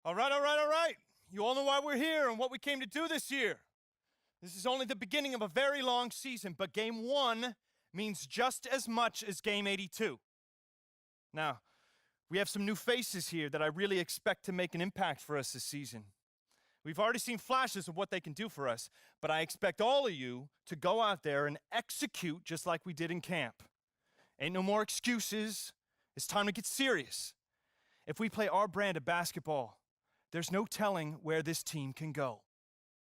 All right. You all know why we're here and what we came to do this year. This is only the beginning of a very long season, but Game 1 means just as much as Game 82. Now, we have some new faces here that I really expect to make an impact for us this season. We've already seen flashes of what they can do for us, but I expect all of you to go out there and execute just like we did in camp. Ain't no more excuses. It's time to get serious. If we play our brand of basketball, there's no telling where this team can go.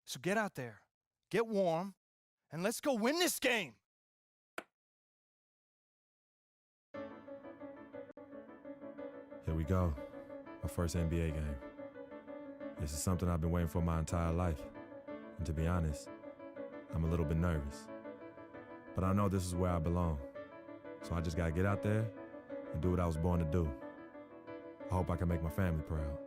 So get out there, get warm, and let's go win this game. Here we go, my first NBA game. This is something I've been waiting for my entire life. And to be honest, I'm a little bit nervous. But I know this is where I belong. So I just gotta get out there and do what I was born to do. I hope I can make my family proud.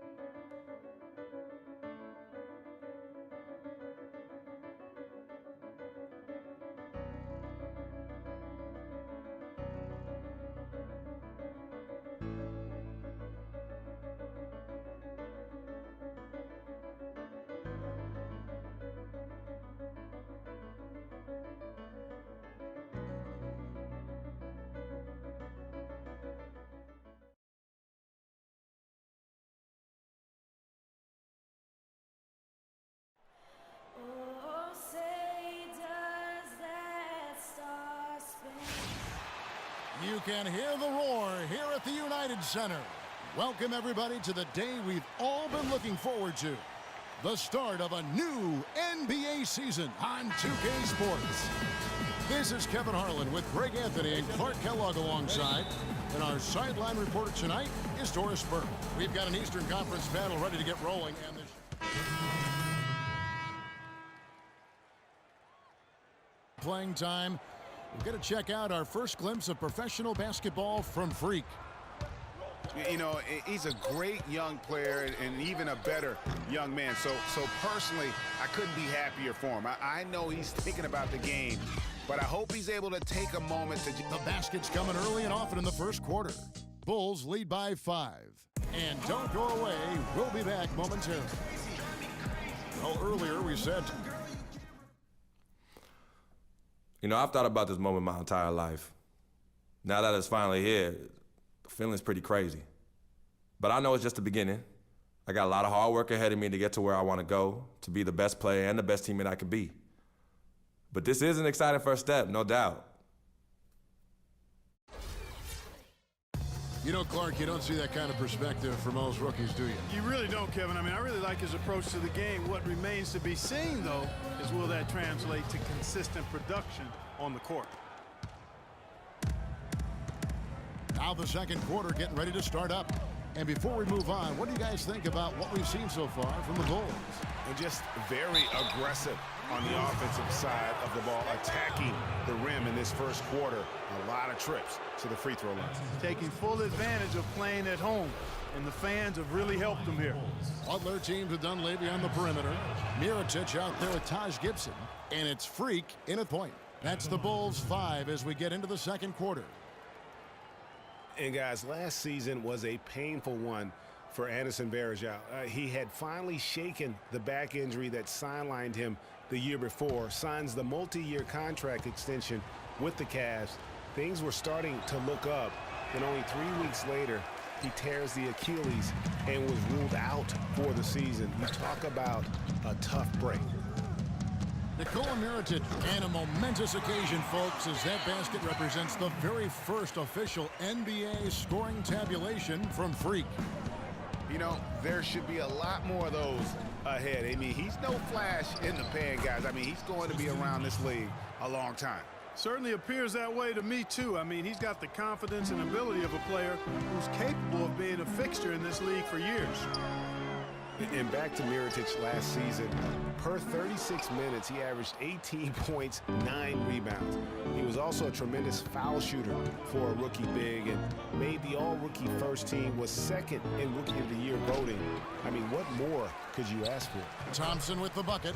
You can hear the roar here at the United Center. Welcome, everybody, to the day we've all been looking forward to. The start of a new NBA season on 2K Sports. This is Kevin Harlan with Greg Anthony and Clark Kellogg alongside. And our sideline reporter tonight is Doris Burke. We've got an Eastern Conference battle ready to get rolling. And playing time. We're going to check out our first glimpse of professional basketball from Freak. You know, he's a great young player and even a better young man. So personally, I couldn't be happier for him. I know he's thinking about the game, but I hope he's able to take a moment to... The basket's coming early and often in the first quarter. Bulls lead by 5. And don't go away. We'll be back momentarily. Well, earlier we said... You know, I've thought about this moment my entire life. Now that it's finally here, the feeling's pretty crazy. But I know it's just the beginning. I got a lot of hard work ahead of me to get to where I want to go, to be the best player and the best teammate I can be. But this is an exciting first step, no doubt. You know, Clark, you don't see that kind of perspective for most rookies, do you? You really don't, Kevin. I mean, I really like his approach to the game. What remains to be seen, though, is will that translate to consistent production on the court. Now the second quarter getting ready to start up. And before we move on, what do you guys think about what we've seen so far from the Bulls? And just very aggressive on the offensive side of the ball, attacking the rim in this first quarter. A lot of trips to the free throw line. Taking full advantage of playing at home, and the fans have really helped them here. Butler teams have done lately on the perimeter. Mirotic out there with Taj Gibson, and it's Freak in at point. That's the Bulls 5 as we get into the second quarter. And guys, last season was a painful one for Anderson Varejao. He had finally shaken the back injury that sidelined him the year before, signs the multi-year contract extension with the Cavs. Things were starting to look up, and only 3 weeks later, he tears the Achilles and was ruled out for the season. You talk about a tough break. Nikola Mirotic, and a momentous occasion, folks, as that basket represents the very first official NBA scoring tabulation from Freak. You know, there should be a lot more of those ahead. I mean, he's no flash in the pan, guys. I mean, he's going to be around this league a long time. Certainly appears that way to me, too. I mean, he's got the confidence and ability of a player who's capable of being a fixture in this league for years. And back to Mirotic last season, per 36 minutes, he averaged 18 points, 9 rebounds. He was also a tremendous foul shooter for a rookie big and made the all-rookie first team, was second in Rookie of the Year voting. I mean, what more could you ask for? Thompson with the bucket.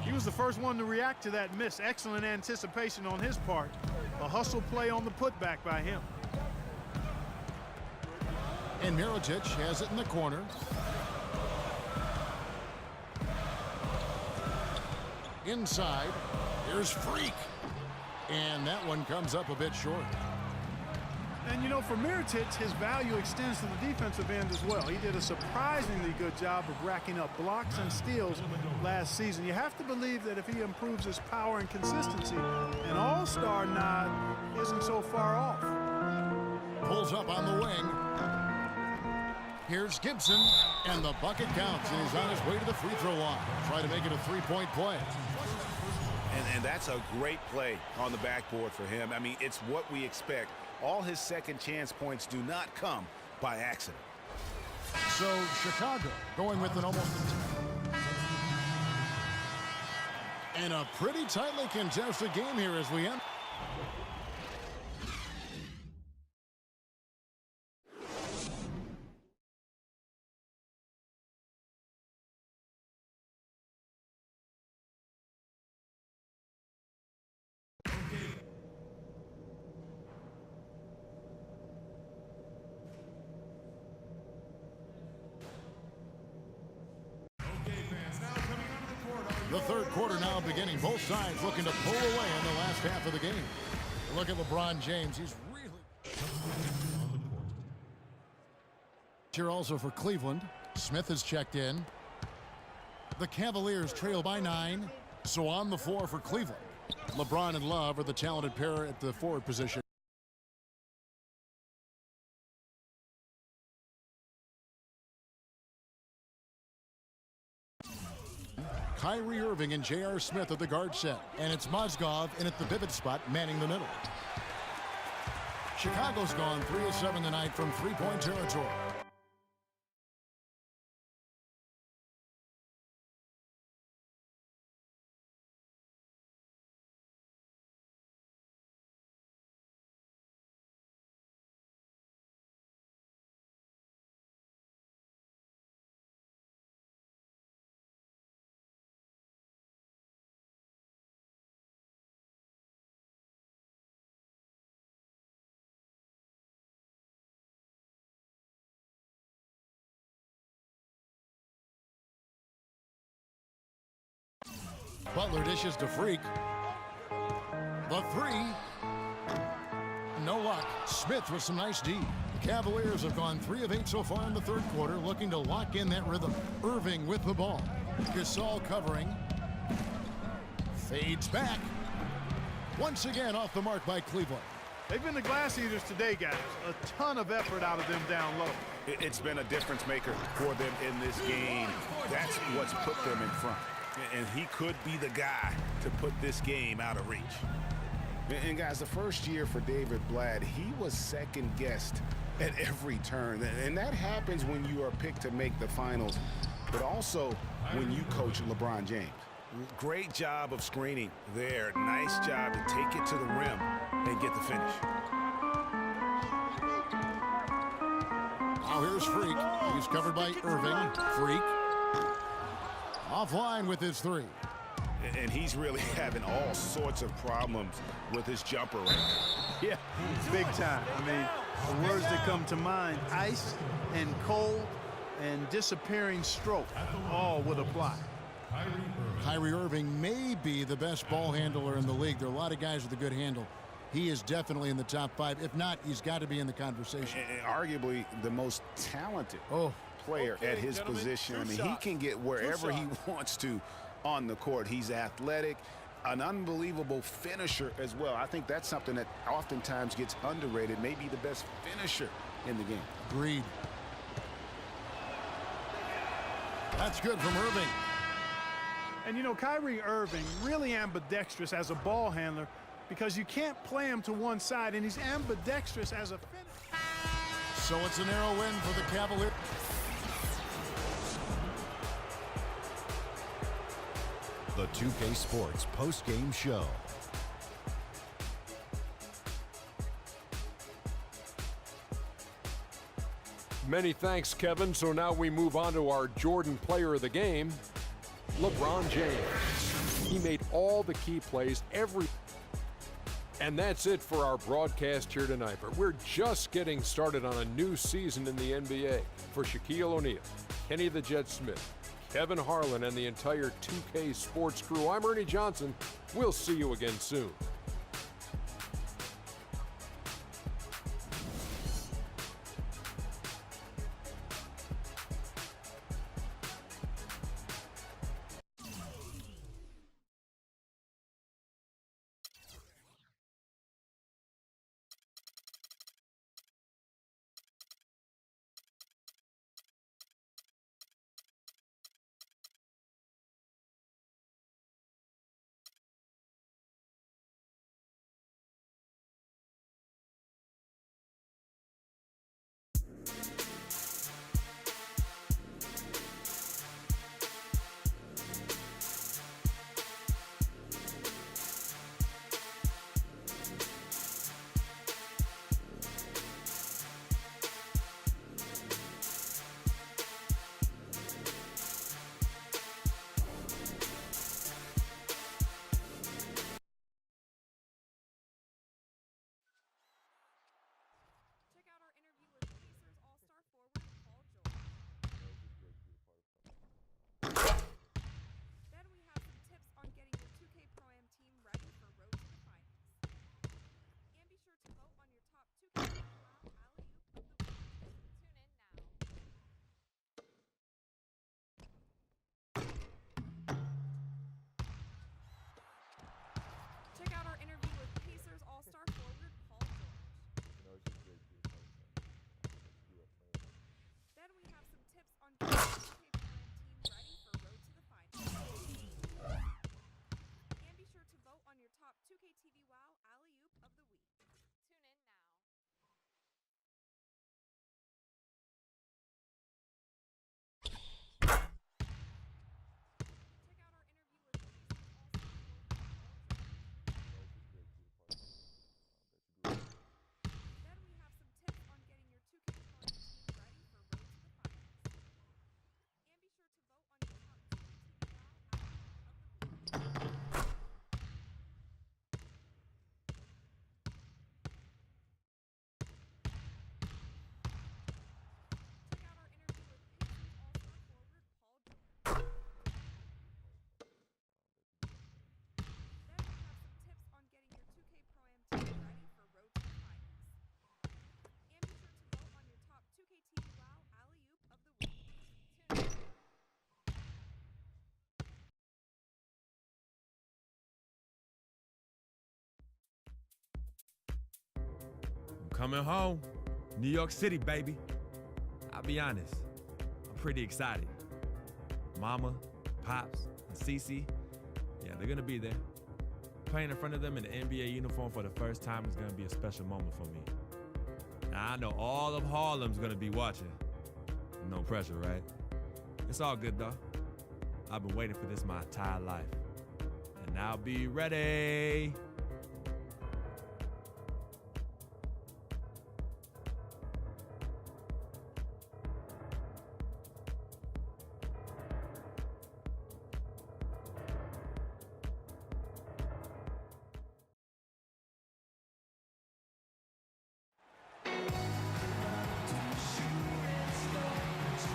He was the first one to react to that miss. Excellent anticipation on his part. A hustle play on the putback by him. And Mirotic has it in the corner. Inside, here's Freak. And that one comes up a bit short. And, you know, for Mirotic, his value extends to the defensive end as well. He did a surprisingly good job of racking up blocks and steals last season. You have to believe that if he improves his power and consistency, an all-star nod isn't so far off. Pulls up on the wing. Here's Gibson, and the bucket counts, and he's on his way to the free throw line. Try to make it a three-point play. And that's a great play on the backboard for him. I mean, it's what we expect. All his second chance points do not come by accident. So Chicago going with an almost... And a pretty tightly contested game here as we end. The third quarter now beginning. Both sides looking to pull away in the last half of the game. Look at LeBron James. He's really... Here also for Cleveland. Smith has checked in. The Cavaliers trail by 9. So on the floor for Cleveland. LeBron and Love are the talented pair at the forward position. Kyrie Irving and J.R. Smith at the guard set. And it's Mozgov in at the pivot spot, manning the middle. Chicago's gone 3 of 7 tonight from three-point territory. Butler dishes to Freak. The three. No luck. Smith with some nice D. The Cavaliers have gone 3 of 8 so far in the third quarter, looking to lock in that rhythm. Irving with the ball. Gasol covering. Fades back. Once again off the mark by Cleveland. They've been the glass eaters today, guys. A ton of effort out of them down low. It's been a difference maker for them in this game. That's what's put them in front. And he could be the guy to put this game out of reach. And guys, the first year for David Blatt, he was second-guessed at every turn. And that happens when you are picked to make the finals, but also when you coach LeBron James. Great job of screening there. Nice job to take it to the rim and get the finish. Now here's Freak. He's covered by Irving. Freak. Offline with his three. And he's really having all sorts of problems with his jumper right now. Yeah, big time. I mean, the words that come to mind, ice and cold and disappearing stroke, all would apply. Kyrie Irving may be the best ball handler in the league. There are a lot of guys with a good handle. He is definitely in the top 5. If not, he's got to be in the conversation. And arguably the most talented player at his position. I mean, he can get wherever he wants to on the court. He's athletic, an unbelievable finisher as well. I think that's something that oftentimes gets underrated. Maybe the best finisher in the game. Agreed. That's good from Irving. And you know, Kyrie Irving really ambidextrous as a ball handler because you can't play him to one side, and he's ambidextrous as a finisher. So it's a narrow win for the Cavaliers. The 2K Sports post-game show. Many thanks, Kevin. So now we move on to our Jordan player of the game, LeBron James. He made all the key plays, and that's it for our broadcast here tonight. But we're just getting started on a new season in the NBA. For Shaquille O'Neal, Kenny the Jet Smith, Kevin Harlan, and the entire 2K Sports crew, I'm Ernie Johnson. We'll see you again soon. Coming home. New York City, baby. I'll be honest, I'm pretty excited. Mama, Pops, and Cece, yeah, they're gonna be there. Playing in front of them in the NBA uniform for the first time is gonna be a special moment for me. Now, I know all of Harlem's gonna be watching. No pressure, right? It's all good, though. I've been waiting for this my entire life. And I'll be ready.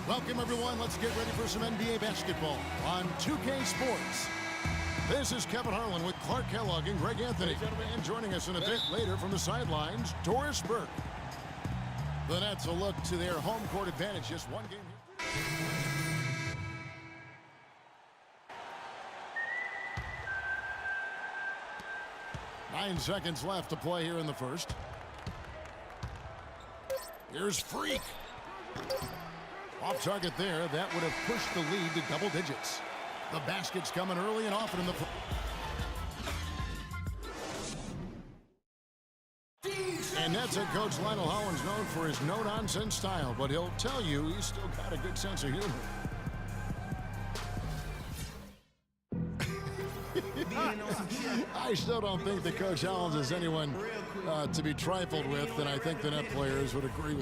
Welcome, everyone. Let's get ready for some NBA basketball on 2K Sports. This is Kevin Harlan with Clark Kellogg and Greg Anthony. And joining us in a bit later from the sidelines, Doris Burke. The Nets will look to their home court advantage. Just one game here. 9 seconds left to play here in the first. Here's Freak. Off target there. That would have pushed the lead to double digits. The basket's coming early and often in the... And Nets head coach Lionel Hollins known for his no-nonsense style, but he'll tell you he's still got a good sense of humor. I still don't think that Coach Hollins is anyone to be trifled with, and I think the Net players would agree with